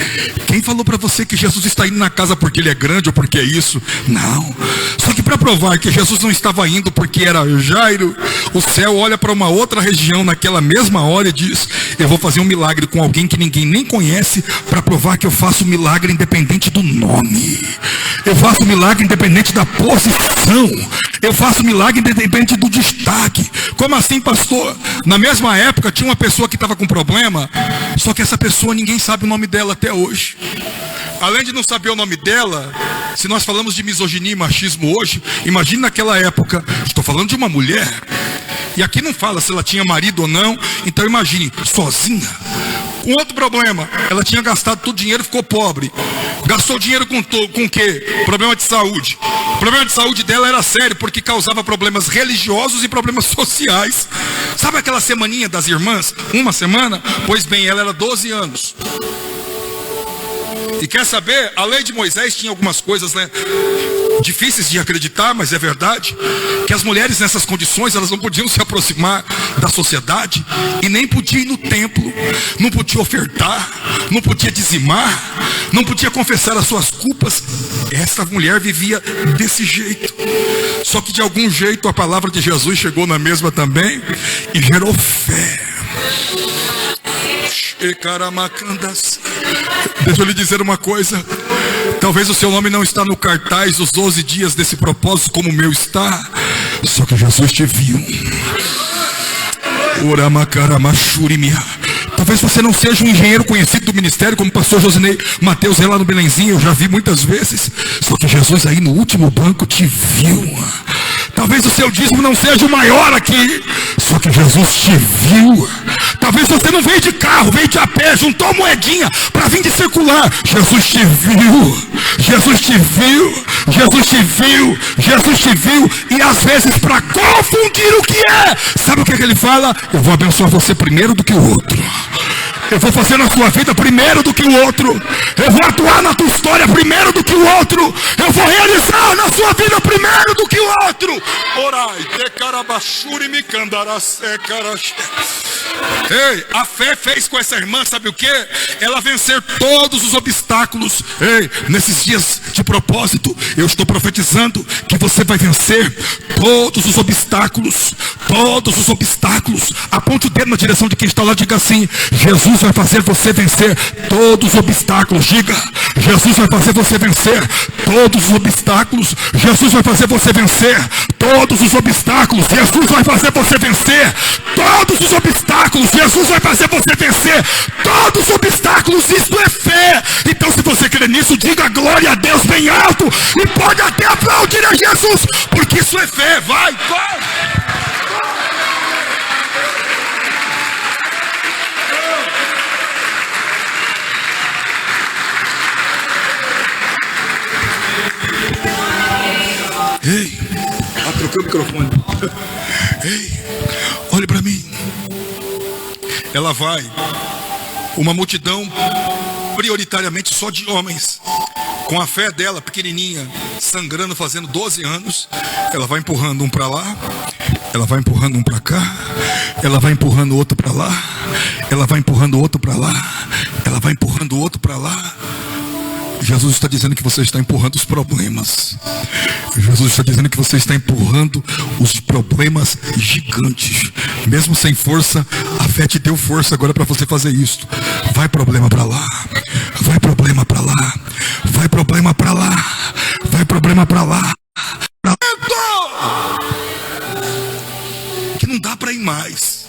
Quem falou para você que Jesus está indo na casa porque ele é grande ou porque é isso? Não. Só que para provar que Jesus não estava indo porque era Jairo, o céu olha para uma outra região naquela mesma hora e diz: eu vou fazer um milagre com alguém que ninguém nem conhece, para provar que eu faço milagre independente do nome. Eu faço milagre independente da posição. Eu faço milagre independente do destaque. Como assim, pastor? Na mesma época tinha uma pessoa que estava com problema, só que essa pessoa ninguém sabe o nome dela até hoje. Além de não saber o nome dela, se nós falamos de misoginia e machismo hoje, imagine naquela época. Estou falando de uma mulher, e aqui não fala se ela tinha marido ou não. Então imagine, sozinha, com outro problema. Ela tinha gastado todo o dinheiro e ficou pobre. Gastou dinheiro com o quê? Problema de saúde. O problema de saúde dela era sério, porque causava problemas religiosos e problemas sociais. Sabe aquela semaninha das irmãs? Uma semana? Pois bem, ela era 12 anos. E quer saber? A lei de Moisés tinha algumas coisas, né, difíceis de acreditar, mas é verdade, que as mulheres nessas condições, elas não podiam se aproximar da sociedade, e nem podiam ir no templo, não podia ofertar, não podia dizimar, não podia confessar as suas culpas. Essa mulher vivia desse jeito. Só que de algum jeito a palavra de Jesus chegou na mesma também, e gerou fé. Deixa eu lhe dizer uma coisa. Talvez o seu nome não está no cartaz dos 12 dias desse propósito, como o meu está. Só que Jesus te viu. Talvez você não seja um engenheiro conhecido do ministério, como o pastor Josinei Mateus lá no Belenzinho, eu já vi muitas vezes. Só que Jesus aí no último banco te viu. Talvez o seu dízimo não seja o maior aqui, só que Jesus te viu. Talvez você não veio de carro, veio de a pé, juntou moedinha para vir de circular. Jesus te viu, Jesus te viu, Jesus te viu, Jesus te viu. E às vezes, para confundir o que é, sabe o que ele fala? Eu vou abençoar você primeiro do que o outro. Eu vou fazer na sua vida primeiro do que o outro. Eu vou atuar na tua história primeiro do que o outro. Eu vou realizar na sua vida primeiro do que o outro. Orai, tecarabachuri me candaracé caraxé. Ei, a fé fez com essa irmã, sabe o que? Ela vencer todos os obstáculos. Ei, nesses dias de propósito, eu estou profetizando que você vai vencer todos os obstáculos. Todos os obstáculos. Aponte o dedo na direção de quem está lá, diga assim: Jesus vai fazer você vencer todos os obstáculos. Diga: Jesus vai fazer você vencer todos os obstáculos. Jesus vai fazer você vencer todos os obstáculos. Jesus vai fazer você vencer todos os obstáculos. Jesus vai fazer você vencer todos os obstáculos. Isso é fé. Então, se você crê nisso, diga glória a Deus bem alto e pode até aplaudir a Jesus, porque isso é fé. Vai, vai. Ei, troquei o microfone. Ei, olhe para mim. Ela vai, uma multidão prioritariamente só de homens, com a fé dela pequenininha, sangrando, fazendo 12 anos. Ela vai empurrando um para lá, ela vai empurrando um para cá, ela vai empurrando o outro para lá, ela vai empurrando o outro para lá, ela vai empurrando o outro para lá. Jesus está dizendo que você está empurrando os problemas. Jesus está dizendo que você está empurrando os problemas gigantes. Mesmo sem força, a fé te deu força agora para você fazer isso. Vai problema para lá, vai problema para lá, vai problema para lá, vai problema para lá. Que não dá para ir mais.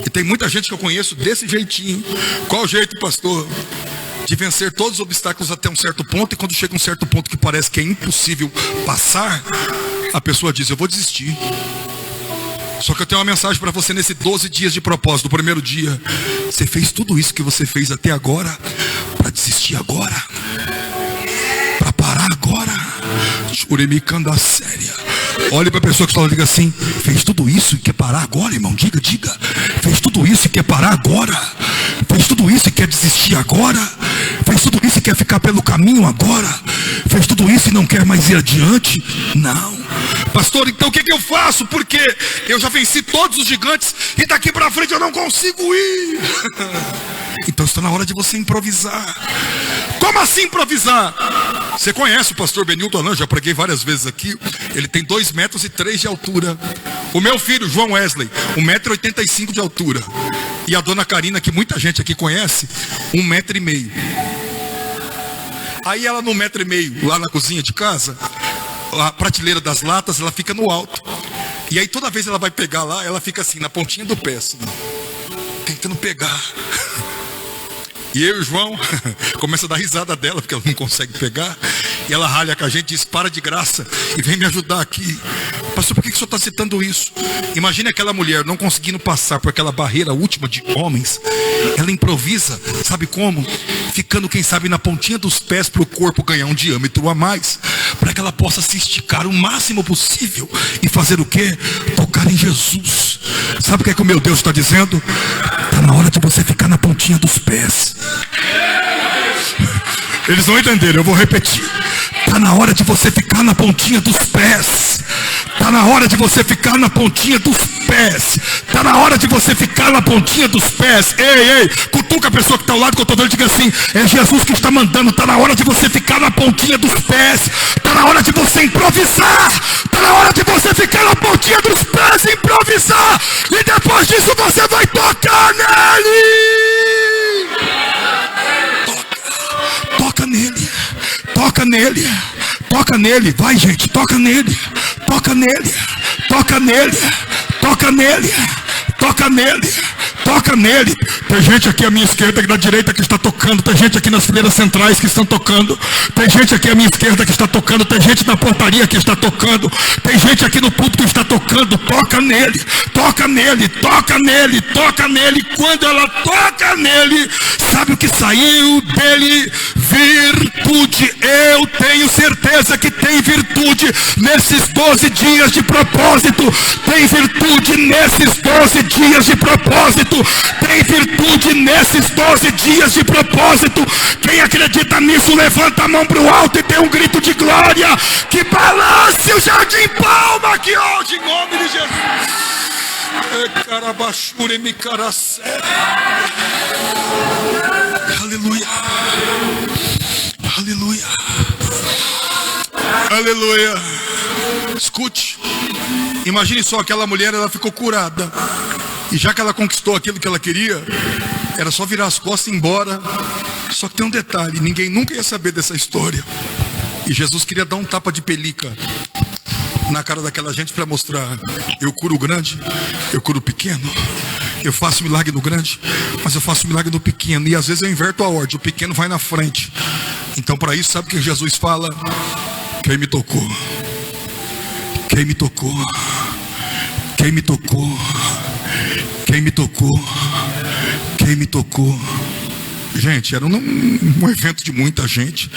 E tem muita gente que eu conheço desse jeitinho. Qual jeito, pastor? De vencer todos os obstáculos até um certo ponto, e quando chega um certo ponto que parece que é impossível passar, a pessoa diz: eu vou desistir. Só que eu tenho uma mensagem para você nesse 12 dias de propósito. No primeiro dia, você fez tudo isso que você fez até agora para desistir agora, para parar agora? Churemicanda séria. Olhe para a pessoa que está lá e diga assim: fez tudo isso e quer parar agora, irmão? Diga, diga. Fez tudo isso e quer parar agora? Fez tudo isso e quer desistir agora? Fez tudo isso e quer ficar pelo caminho agora? Fez tudo isso e não quer mais ir adiante? Não. Pastor, então o que eu faço? Porque eu já venci todos os gigantes e daqui para frente eu não consigo ir. Então está na hora de você improvisar. Como assim improvisar? Você conhece o pastor Benilton, não? Já preguei várias vezes aqui. Ele tem 2,3 metros de altura. O meu filho, João Wesley, 1,85 m de altura. E a dona Karina, que muita gente aqui conhece, 1,5 m. Aí ela no 1,5 m, lá na cozinha de casa, a prateleira das latas, ela fica no alto. E aí toda vez ela vai pegar lá, ela fica assim, na pontinha do pé, assim, tentando pegar. E eu e o João começa a dar risada dela, porque ela não consegue pegar. E ela ralha com a gente e diz, para de graça e vem me ajudar aqui. Pastor, por que o senhor está citando isso? Imagine aquela mulher não conseguindo passar por aquela barreira última de homens. Ela improvisa, sabe como? Ficando, quem sabe, na pontinha dos pés para o corpo ganhar um diâmetro a mais. Para que ela possa se esticar o máximo possível. E fazer o quê? Tocar em Jesus. Sabe o que é que o meu Deus está dizendo? Está na hora de você ficar na pontinha dos pés. Eles não entenderam, eu vou repetir. Está na hora de você ficar na pontinha dos pés. Está na hora de você ficar na pontinha dos pés. Está na hora de você ficar na pontinha dos pés. Ei, cutuca a pessoa que está ao lado que eu estou vendo, diga assim, é Jesus que está mandando. Está na hora de você ficar na pontinha dos pés. Está na hora de você improvisar. Está na hora de você ficar na pontinha dos pés e improvisar. E depois disso você vai tocar nele. Toca nele. Toca nele. Toca nele. Vai, gente, toca nele. Toca nele. Toca nele. Toca nele. Toca nele. Toca nele. Tem gente aqui à minha esquerda e na direita que está tocando. Tem gente aqui nas fileiras centrais que estão tocando. Tem gente aqui à minha esquerda que está tocando. Tem gente na portaria que está tocando. Tem gente aqui no púlpito que está tocando. Toca nele. Toca nele. Toca nele. Toca nele. Quando ela toca nele, sabe o que saiu dele? Virtude. Eu tenho certeza que tem virtude nesses 12 dias de propósito. Tem virtude nesses 12 dias de propósito. Tem virtude nesses 12 dias de propósito. Quem acredita nisso, levanta a mão para o alto e dê um grito de glória. Que balance o Jardim Palma aqui hoje, em nome de Jesus. Aleluia. Aleluia. Aleluia. Escute. Imagine só, aquela mulher, ela ficou curada. E já que ela conquistou aquilo que ela queria, era só virar as costas e ir embora. Só que tem um detalhe, ninguém nunca ia saber dessa história. E Jesus queria dar um tapa de pelica na cara daquela gente para mostrar: eu curo o grande, eu curo o pequeno. Eu faço milagre no grande, mas eu faço milagre no pequeno. E às vezes eu inverto a ordem, o pequeno vai na frente. Então para isso, sabe o que Jesus fala? Quem me tocou? Quem me tocou? Quem me tocou? Quem me tocou? Quem me tocou? Gente, era um evento de muita gente.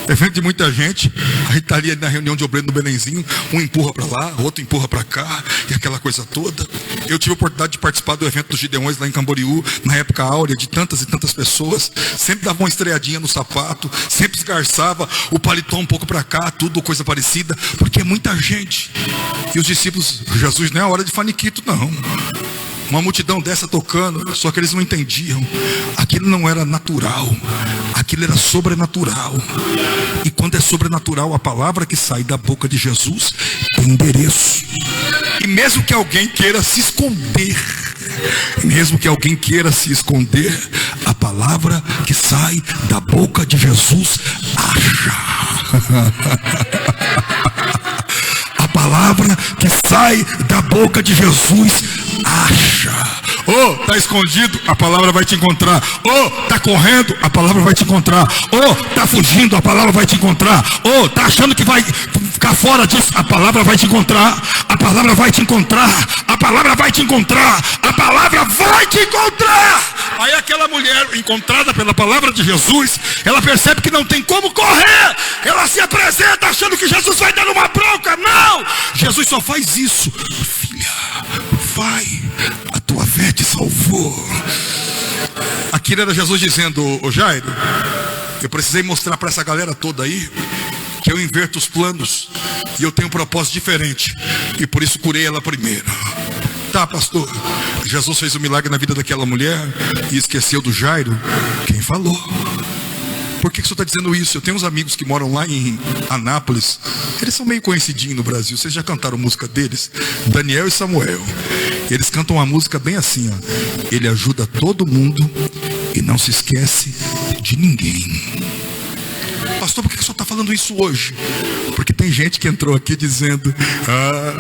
Evento de muita gente. A gente está ali na reunião de obreiro no Belenzinho. Um empurra para lá, outro empurra para cá. E aquela coisa toda. Eu tive a oportunidade de participar do evento dos Gideões lá em Camboriú. Na época áurea, de tantas e tantas pessoas. Sempre dava uma estreadinha no sapato. Sempre esgarçava o paletó um pouco para cá. Tudo coisa parecida. Porque é muita gente. E os discípulos, Jesus, não é a hora de faniquito, não. Uma multidão dessa tocando, só que eles não entendiam. Aquilo não era natural, aquilo era sobrenatural. E quando é sobrenatural, a palavra que sai da boca de Jesus tem endereço. E mesmo que alguém queira se esconder, a palavra que sai da boca de Jesus acha. A palavra que sai da boca de Jesus acha. Oh, tá escondido, a palavra vai te encontrar. Oh, tá correndo, a palavra vai te encontrar. Oh, tá fugindo, a palavra vai te encontrar. Oh, tá achando que vai ficar fora disso, a palavra vai te encontrar. A palavra vai te encontrar. A palavra vai te encontrar. A palavra vai te encontrar. Aí aquela mulher, encontrada pela palavra de Jesus, ela percebe que não tem como correr. Ela se apresenta achando que Jesus vai dar uma bronca. Não, Jesus só faz isso. Filha, vai, a tua fé te salvou. Aquilo era Jesus dizendo: ô Jairo, eu precisei mostrar para essa galera toda aí que eu inverto os planos e eu tenho um propósito diferente, e por isso curei ela primeiro. Tá, pastor, Jesus fez um milagre na vida daquela mulher e esqueceu do Jairo. Quem falou? Por que o senhor está dizendo isso? Eu tenho uns amigos que moram lá em Anápolis. Eles são meio conhecidinhos no Brasil. Vocês já cantaram música deles? Daniel e Samuel. Eles cantam uma música bem assim, ó. Ele ajuda todo mundo e não se esquece de ninguém. Pastor, por que o senhor está falando isso hoje? Porque tem gente que entrou aqui dizendo: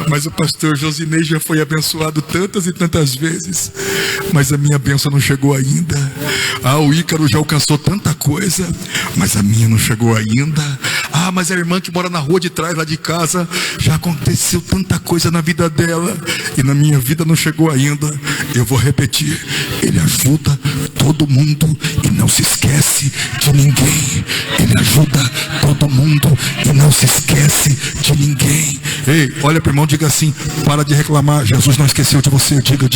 mas o pastor Josinei já foi abençoado tantas e tantas vezes, mas a minha bênção não chegou ainda. O Ícaro já alcançou tanta coisa, mas a minha não chegou ainda. Mas a irmã que mora na rua de trás lá de casa, já aconteceu tanta coisa na vida dela, e na minha vida não chegou ainda. Eu vou repetir: ele ajuda todo mundo e não se esquece de ninguém. Ele ajuda todo mundo e não se esquece de ninguém. Ei, olha para o irmão, diga assim: para de reclamar, Jesus não esqueceu de você. Diga.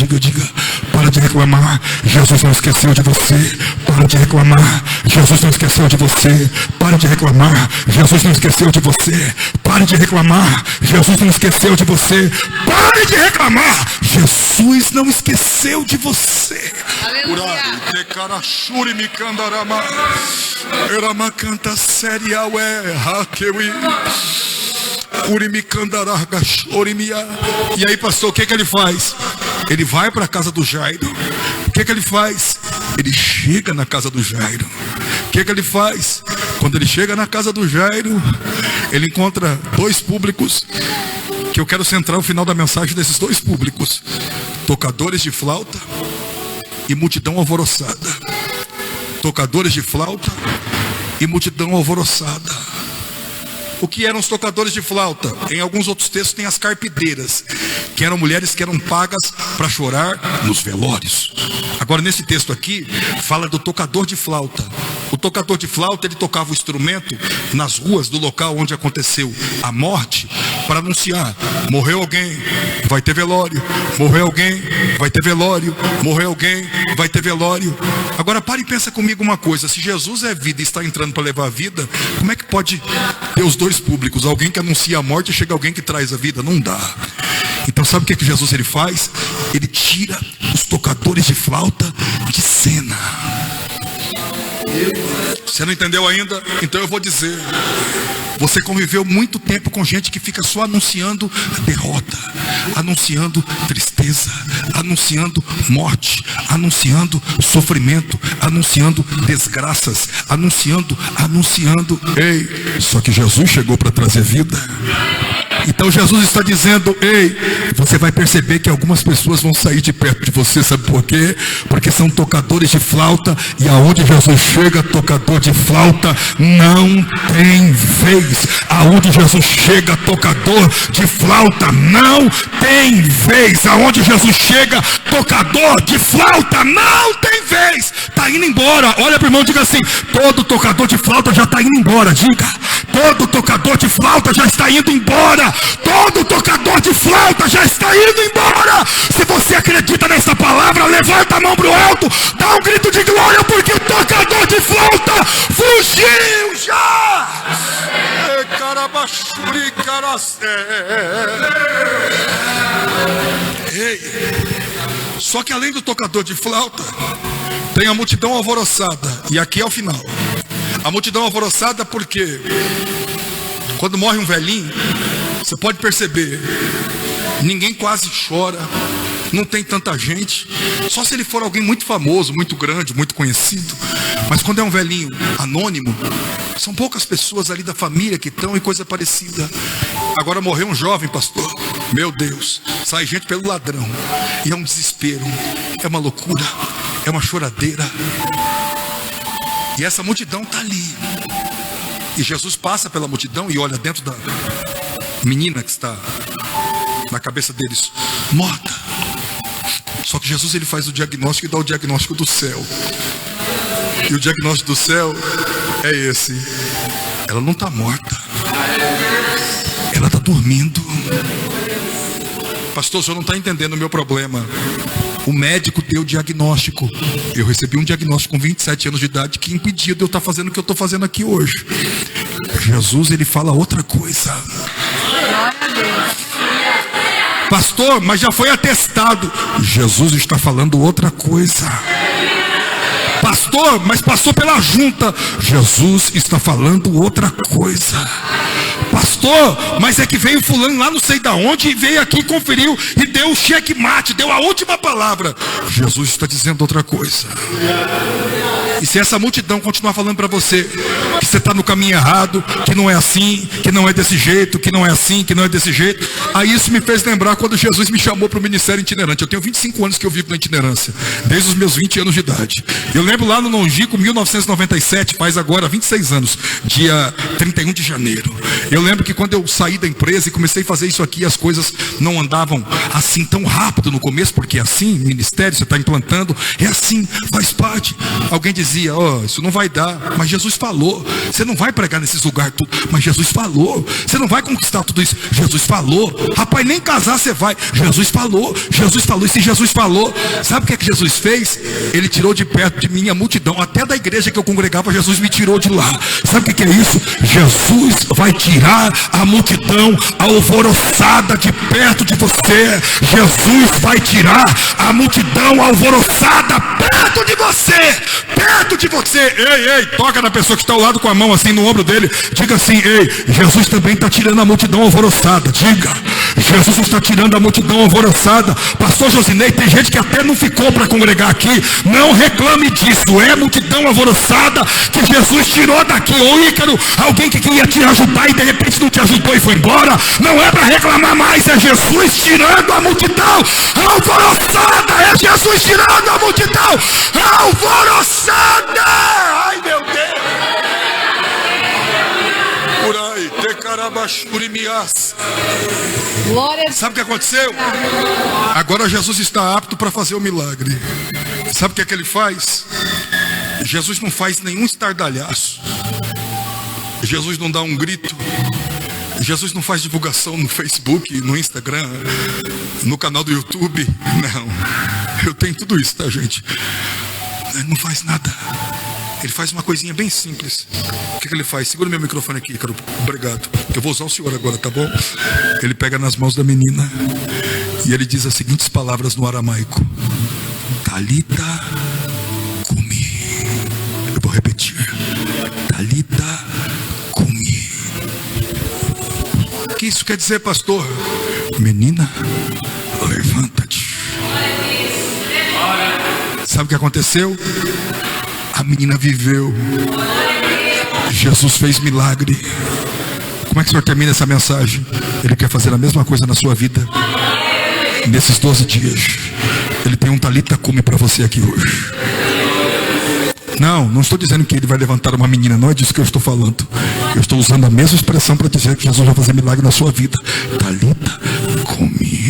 Para de reclamar, Jesus não esqueceu de você. Para de reclamar, Jesus não esqueceu de você. Para de reclamar, Jesus não esqueceu de você. Pare de reclamar, Jesus não esqueceu de você. Pare de reclamar, Jesus não esqueceu de você. Aleluia. E aí, pastor, o que ele faz? Ele vai para a casa do Jairo. O que ele faz? Ele chega na casa do Jairo. O que ele faz? Quando ele chega na casa do Jairo, ele encontra dois públicos, que eu quero centrar o final da mensagem desses dois públicos: tocadores de flauta e multidão alvoroçada. Tocadores de flauta e multidão alvoroçada. O que eram os tocadores de flauta? Em alguns outros textos tem as carpideiras, que eram mulheres que eram pagas para chorar nos velórios. Agora, nesse texto aqui, fala do tocador de flauta. O tocador de flauta, ele tocava o instrumento nas ruas do local onde aconteceu a morte, para anunciar: morreu alguém, vai ter velório. Morreu alguém, vai ter velório. Morreu alguém, vai ter velório. Agora pare e pensa comigo uma coisa: se Jesus é vida e está entrando para levar a vida, como é que pode ter os dois públicos? Alguém que anuncia a morte e chega alguém que traz a vida? Não dá. Então sabe o que Jesus ele faz? Ele tira os tocadores de flauta de cena. Você não entendeu ainda? Então eu vou dizer: você conviveu muito tempo com gente que fica só anunciando derrota, anunciando tristeza, anunciando morte, anunciando sofrimento, anunciando desgraças, anunciando. Ei, só que Jesus chegou para trazer vida. Então Jesus está dizendo: ei, você vai perceber que algumas pessoas vão sair de perto de você. Sabe por quê? Porque são tocadores de flauta, e aonde Jesus chega, tocador de flauta não tem vez. Aonde Jesus chega, tocador de flauta não tem vez. Aonde Jesus chega, tocador de flauta não tem vez. Está indo embora. Olha para o irmão, diga assim: todo tocador de flauta já está indo embora. Diga: todo tocador de flauta já está indo embora. Todo tocador de flauta já está indo embora. Se você acredita nessa palavra, levanta a mão para o alto, dá um grito de glória, porque o tocador de flauta fugiu já. Ei, só que além do tocador de flauta, tem a multidão alvoroçada. E aqui é o final. A multidão alvoroçada porque quando morre um velhinho, você pode perceber, ninguém quase chora, não tem tanta gente, só se ele for alguém muito famoso, muito grande, muito conhecido. Mas quando é um velhinho anônimo, são poucas pessoas ali da família que estão e coisa parecida. Agora morreu um jovem, pastor, meu Deus, sai gente pelo ladrão, e é um desespero, é uma loucura, é uma choradeira. E essa multidão está ali, e Jesus passa pela multidão e olha dentro da menina que está na cabeça deles, morta. Só que Jesus ele faz o diagnóstico e dá o diagnóstico do céu. E o diagnóstico do céu é esse: ela não está morta, ela está dormindo. Pastor, o senhor não está entendendo o meu problema. O médico deu o diagnóstico. Eu recebi um diagnóstico com 27 anos de idade que impedia de eu estar fazendo o que eu estou fazendo aqui hoje. Jesus ele fala outra coisa. Pastor, mas já foi atestado. Jesus está falando outra coisa. Pastor, pastor, mas passou pela junta. Jesus está falando outra coisa. Pastor, mas é que veio fulano lá não sei da onde e veio aqui, conferiu e deu o checkmate, deu a última palavra. Jesus está dizendo outra coisa. E se essa multidão continuar falando para você que você está no caminho errado, que não é assim, que não é desse jeito, que não é assim, que não é desse jeito, aí isso me fez lembrar quando Jesus me chamou para o ministério itinerante. Eu tenho 25 anos que eu vivo na itinerância, desde os meus 20 anos de idade. Eu lembro lá no Longico, 1997, faz agora 26 anos, dia 31 de janeiro. Eu lembro que quando eu saí da empresa e comecei a fazer isso aqui, as coisas não andavam assim tão rápido no começo, porque é assim, ministério, você está implantando, é assim, faz parte. Alguém dizia, isso não vai dar, mas Jesus falou. Você não vai pregar nesses lugares tudo, mas Jesus falou. Você não vai conquistar tudo isso, Jesus falou. Rapaz, nem casar você vai, Jesus falou. Jesus falou, e se Jesus falou, sabe o que é que Jesus fez? Ele tirou de perto de mim a multidão, até da igreja que eu congregava, Jesus me tirou de lá. Sabe o que é isso? Jesus vai tirar a multidão alvoroçada de perto de você. Jesus vai tirar a multidão alvoroçada perto de você. Perto de você. Ei, toca na pessoa que está ao lado com a mão assim no ombro dele. Diga assim, ei, Jesus também está tirando a multidão alvoroçada. Diga, Jesus está tirando a multidão alvoroçada. Pastor Josinei, tem gente que até não ficou para congregar aqui. Não reclame disso. É multidão alvoroçada que Jesus tirou daqui. Ô Ícaro, alguém que queria te ajudar e de repente não te ajudou e foi embora. Não é para reclamar mais. É Jesus tirando a multidão alvoroçada. É Jesus tirando a multidão alvoroçada. Ai, meu Deus. Por aí, tecarabachurimias. Glória. Sabe o que aconteceu? Agora Jesus está apto para fazer o milagre. Sabe o que é que ele faz? Jesus não faz nenhum estardalhaço. Jesus não dá um grito. Jesus não faz divulgação no Facebook, no Instagram, no canal do YouTube. Não. Eu tenho tudo isso, tá, gente? Ele não faz nada. Ele faz uma coisinha bem simples. O que ele faz? Segura meu microfone aqui, cara. Obrigado. Eu vou usar o senhor agora, tá bom? Ele pega nas mãos da menina e ele diz as seguintes palavras no aramaico: Talita cumi. Eu vou repetir. Talita cumi. O que isso quer dizer, pastor? Menina, levanta-te. Sabe o que aconteceu? A menina viveu. Jesus fez milagre. Como é que o senhor termina essa mensagem? Ele quer fazer a mesma coisa na sua vida. Nesses 12 dias. Ele tem um talita cumi para você aqui hoje. Não estou dizendo que ele vai levantar uma menina. Não é disso que eu estou falando. Eu estou usando a mesma expressão para dizer que Jesus vai fazer milagre na sua vida. Talita cumi.